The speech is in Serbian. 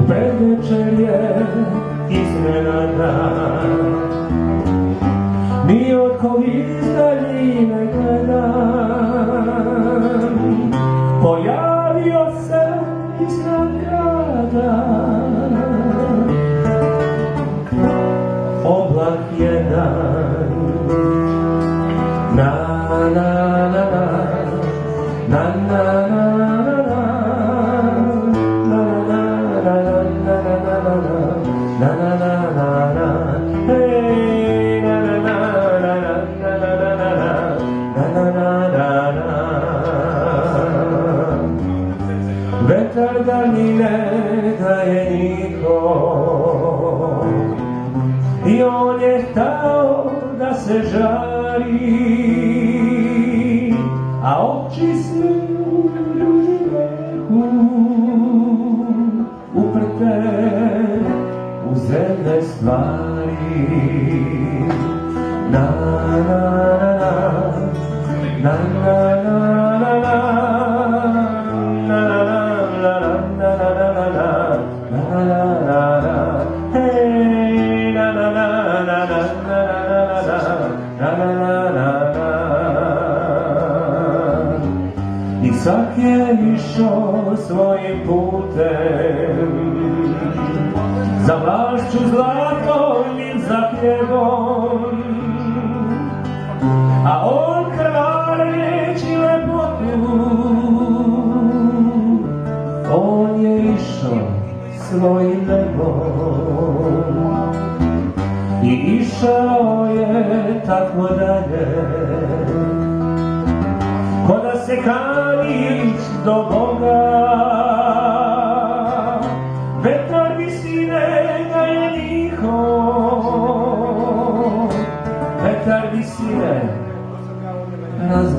predvečer je iznenada, ni od kog iz daljine gledam, pojavio se iznad grada oblak jedan. Na na na na na na vetar da mi ne daje niko i on je htao da se žari, a oči sve u grehu uprte u zemne stvari. Na na na na na na na Isak je išao svojim putem, za vlašću zlatom i za hljebom, a on krvareći lepotu, on je išao svojim nebom i išao je tako dalje, ko da se kani do Boga. Vetar visine ga je niko, vetar visine razvija.